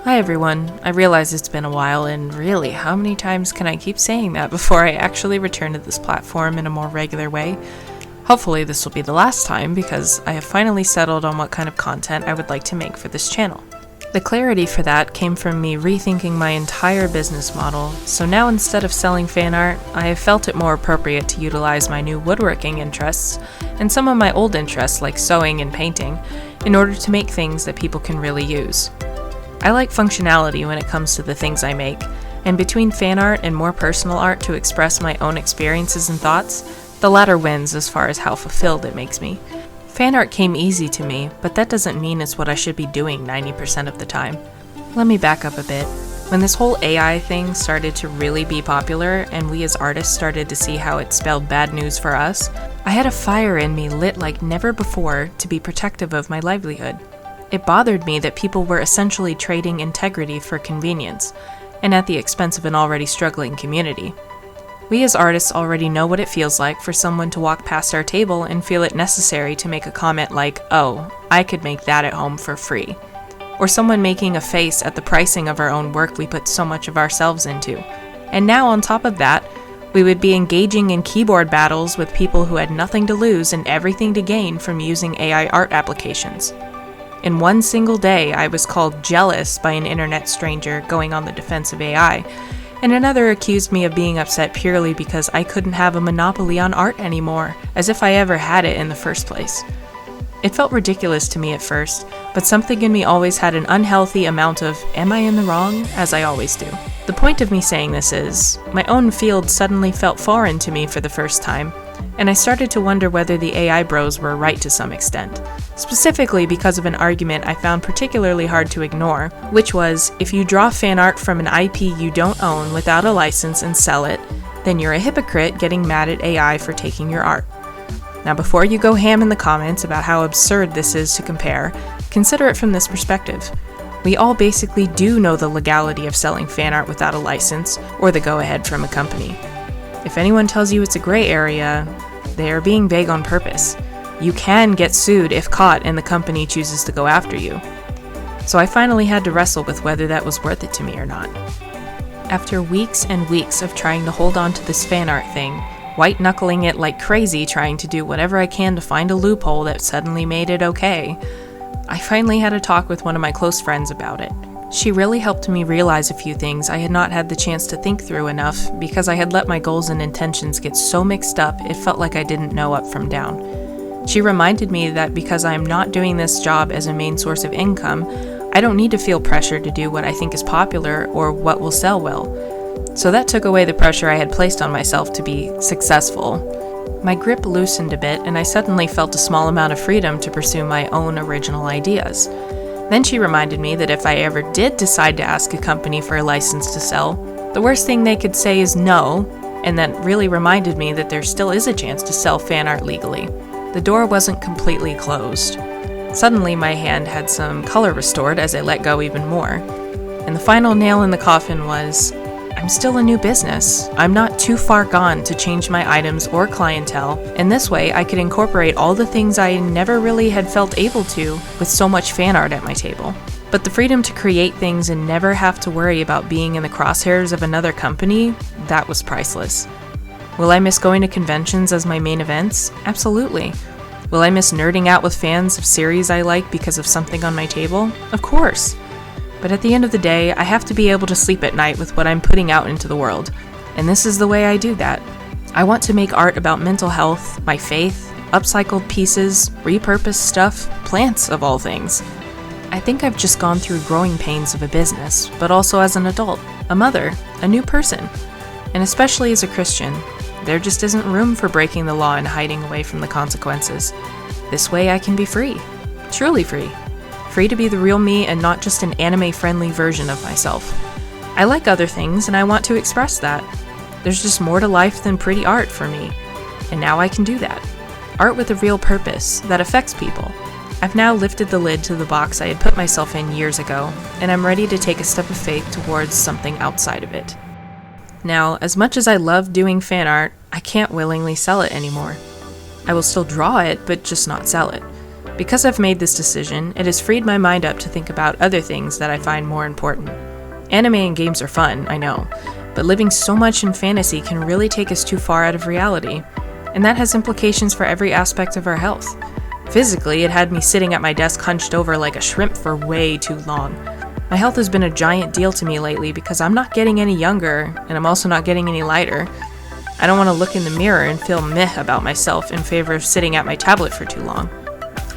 Hi everyone. I realize it's been a while, and really, how many times can I keep saying that before I actually return to this platform in a more regular way? Hopefully this will be the last time, because I have finally settled on what kind of content I would like to make for this channel. The clarity for that came from me rethinking my entire business model, so now instead of selling fan art, I have felt it more appropriate to utilize my new woodworking interests, and some of my old interests like sewing and painting, in order to make things that people can really use. I like functionality when it comes to the things I make, and between fan art and more personal art to express my own experiences and thoughts, the latter wins as far as how fulfilled it makes me. Fan art came easy to me, but that doesn't mean it's what I should be doing 90% of the time. Let me back up a bit. When this whole AI thing started to really be popular, and we as artists started to see how it spelled bad news for us, I had a fire in me lit like never before to be protective of my livelihood. It bothered me that people were essentially trading integrity for convenience, and at the expense of an already struggling community. We as artists already know what it feels like for someone to walk past our table and feel it necessary to make a comment like, "Oh, I could make that at home for free." Or someone making a face at the pricing of our own work we put so much of ourselves into. And now on top of that, we would be engaging in keyboard battles with people who had nothing to lose and everything to gain from using AI art applications. In one single day, I was called jealous by an internet stranger going on the defense of AI, and another accused me of being upset purely because I couldn't have a monopoly on art anymore, as if I ever had it in the first place. It felt ridiculous to me at first, but something in me always had an unhealthy amount of, am I in the wrong, as I always do. The point of me saying this is, my own field suddenly felt foreign to me for the first time, and I started to wonder whether the AI bros were right to some extent. Specifically because of an argument I found particularly hard to ignore, which was, if you draw fan art from an IP you don't own without a license and sell it, then you're a hypocrite getting mad at AI for taking your art. Now before you go ham in the comments about how absurd this is to compare, consider it from this perspective. We all basically do know the legality of selling fan art without a license, or the go-ahead from a company. If anyone tells you it's a gray area, they are being vague on purpose. You can get sued if caught and the company chooses to go after you. So I finally had to wrestle with whether that was worth it to me or not. After weeks and weeks of trying to hold on to this fan art thing, white-knuckling it like crazy trying to do whatever I can to find a loophole that suddenly made it okay, I finally had a talk with one of my close friends about it. She really helped me realize a few things I had not had the chance to think through enough because I had let my goals and intentions get so mixed up it felt like I didn't know up from down. She reminded me that because I am not doing this job as a main source of income, I don't need to feel pressure to do what I think is popular or what will sell well. So that took away the pressure I had placed on myself to be successful. My grip loosened a bit and I suddenly felt a small amount of freedom to pursue my own original ideas. Then she reminded me that if I ever did decide to ask a company for a license to sell, the worst thing they could say is no, and that really reminded me that there still is a chance to sell fan art legally. The door wasn't completely closed. Suddenly my hand had some color restored as I let go even more. And the final nail in the coffin was, I'm still a new business. I'm not too far gone to change my items or clientele, and this way I could incorporate all the things I never really had felt able to with so much fan art at my table. But the freedom to create things and never have to worry about being in the crosshairs of another company, that was priceless. Will I miss going to conventions as my main events? Absolutely. Will I miss nerding out with fans of series I like because of something on my table? Of course. But at the end of the day, I have to be able to sleep at night with what I'm putting out into the world. And this is the way I do that. I want to make art about mental health, my faith, upcycled pieces, repurposed stuff, plants of all things. I think I've just gone through growing pains of a business, but also as an adult, a mother, a new person. And especially as a Christian, there just isn't room for breaking the law and hiding away from the consequences. This way I can be free. Truly free. Free to be the real me and not just an anime-friendly version of myself. I like other things and I want to express that. There's just more to life than pretty art for me. And now I can do that. Art with a real purpose that affects people. I've now lifted the lid to the box I had put myself in years ago, and I'm ready to take a step of faith towards something outside of it. Now, as much as I love doing fan art, I can't willingly sell it anymore. I will still draw it, but just not sell it. Because I've made this decision, it has freed my mind up to think about other things that I find more important. Anime and games are fun, I know, but living so much in fantasy can really take us too far out of reality, and that has implications for every aspect of our health. Physically, it had me sitting at my desk hunched over like a shrimp for way too long. My health has been a giant deal to me lately because I'm not getting any younger, and I'm also not getting any lighter. I don't want to look in the mirror and feel meh about myself in favor of sitting at my tablet for too long.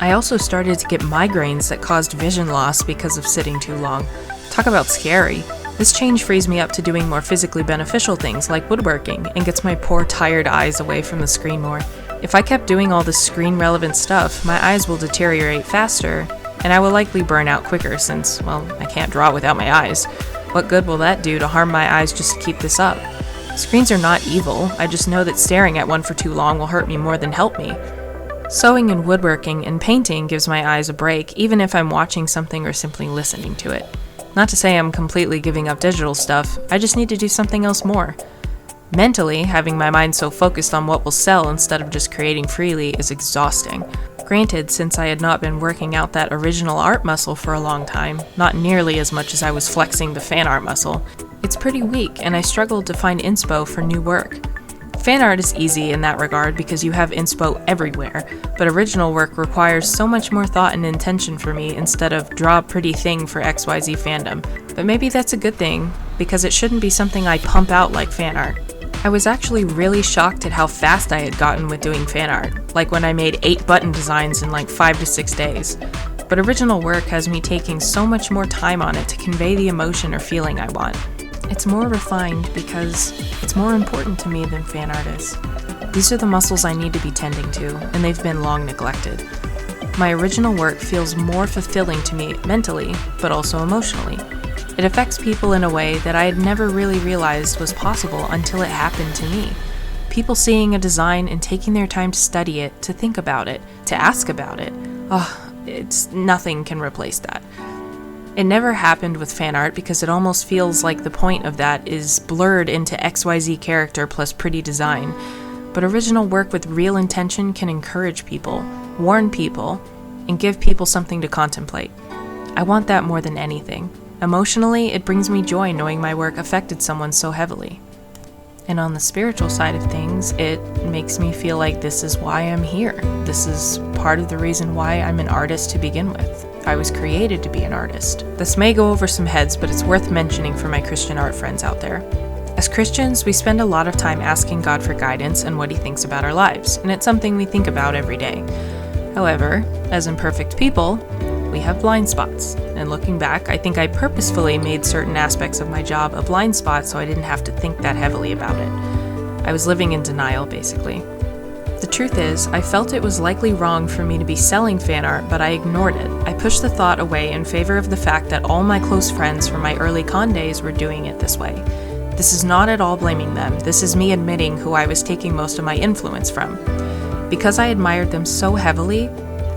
I also started to get migraines that caused vision loss because of sitting too long. Talk about scary. This change frees me up to doing more physically beneficial things like woodworking and gets my poor tired eyes away from the screen more. If I kept doing all this screen-relevant stuff, my eyes will deteriorate faster, and I will likely burn out quicker since, well, I can't draw without my eyes. What good will that do to harm my eyes just to keep this up? Screens are not evil, I just know that staring at one for too long will hurt me more than help me. Sewing and woodworking and painting gives my eyes a break, even if I'm watching something or simply listening to it. Not to say I'm completely giving up digital stuff, I just need to do something else more. Mentally, having my mind so focused on what will sell instead of just creating freely is exhausting. Granted, since I had not been working out that original art muscle for a long time, not nearly as much as I was flexing the fan art muscle, it's pretty weak and I struggled to find inspo for new work. Fan art is easy in that regard because you have inspo everywhere, but original work requires so much more thought and intention for me instead of draw a pretty thing for XYZ fandom. But maybe that's a good thing, because it shouldn't be something I pump out like fan art. I was actually really shocked at how fast I had gotten with doing fan art, like when I made 8 button designs in like 5 to 6 days. But original work has me taking so much more time on it to convey the emotion or feeling I want. It's more refined because it's more important to me than fan art is. These are the muscles I need to be tending to, and they've been long neglected. My original work feels more fulfilling to me mentally, but also emotionally. It affects people in a way that I had never really realized was possible until it happened to me. People seeing a design and taking their time to study it, to think about it, to ask about it. Nothing can replace that. It never happened with fan art because it almost feels like the point of that is blurred into XYZ character plus pretty design. But original work with real intention can encourage people, warn people, and give people something to contemplate. I want that more than anything. Emotionally, it brings me joy knowing my work affected someone so heavily. And on the spiritual side of things, it makes me feel like this is why I'm here. This is part of the reason why I'm an artist to begin with. I was created to be an artist. This may go over some heads, but it's worth mentioning for my Christian art friends out there. As Christians, we spend a lot of time asking God for guidance and what He thinks about our lives, and it's something we think about every day. However, as imperfect people, we have blind spots, and looking back, I think I purposefully made certain aspects of my job a blind spot so I didn't have to think that heavily about it. I was living in denial, basically. The truth is, I felt it was likely wrong for me to be selling fan art, but I ignored it. I pushed the thought away in favor of the fact that all my close friends from my early con days were doing it this way. This is not at all blaming them, this is me admitting who I was taking most of my influence from. Because I admired them so heavily,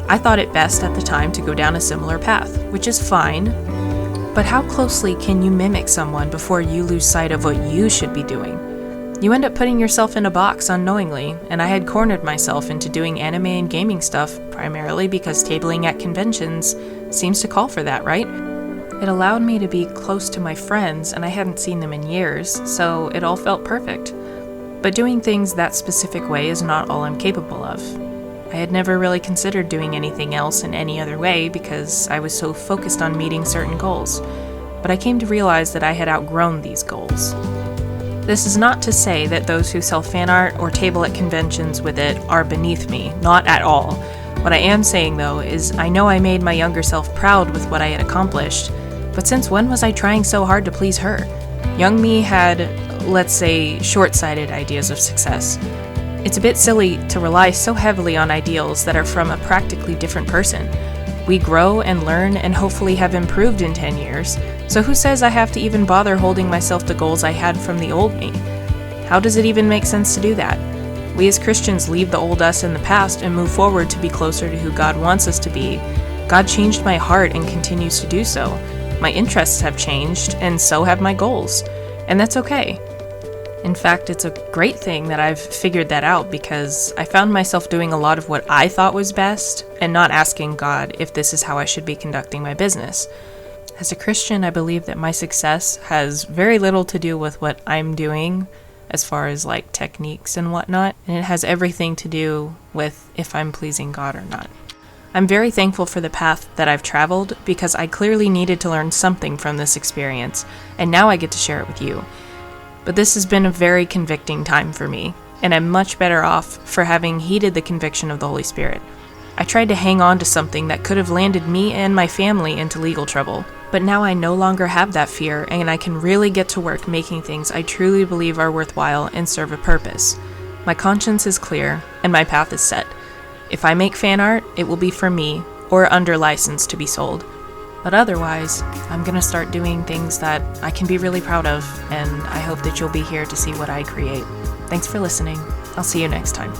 I thought it best at the time to go down a similar path, which is fine, but how closely can you mimic someone before you lose sight of what you should be doing? You end up putting yourself in a box unknowingly, and I had cornered myself into doing anime and gaming stuff primarily because tabling at conventions seems to call for that, right? It allowed me to be close to my friends, and I hadn't seen them in years, so it all felt perfect. But doing things that specific way is not all I'm capable of. I had never really considered doing anything else in any other way because I was so focused on meeting certain goals, but I came to realize that I had outgrown these goals. This is not to say that those who sell fan art or table at conventions with it are beneath me, not at all. What I am saying though is I know I made my younger self proud with what I had accomplished, but since when was I trying so hard to please her? Young me had, let's say, short-sighted ideas of success. It's a bit silly to rely so heavily on ideals that are from a practically different person. We grow and learn and hopefully have improved in 10 years, so who says I have to even bother holding myself to goals I had from the old me? How does it even make sense to do that? We as Christians leave the old us in the past and move forward to be closer to who God wants us to be. God changed my heart and continues to do so. My interests have changed, and so have my goals, and that's okay. In fact, it's a great thing that I've figured that out because I found myself doing a lot of what I thought was best and not asking God if this is how I should be conducting my business. As a Christian, I believe that my success has very little to do with what I'm doing as far as like techniques and whatnot, and it has everything to do with if I'm pleasing God or not. I'm very thankful for the path that I've traveled because I clearly needed to learn something from this experience, and now I get to share it with you. But this has been a very convicting time for me, and I'm much better off for having heeded the conviction of the Holy Spirit. I tried to hang on to something that could have landed me and my family into legal trouble, but now I no longer have that fear, and I can really get to work making things I truly believe are worthwhile and serve a purpose. My conscience is clear, and my path is set. If I make fan art, it will be for me, or under license to be sold. But otherwise, I'm gonna start doing things that I can be really proud of, and I hope that you'll be here to see what I create. Thanks for listening. I'll see you next time.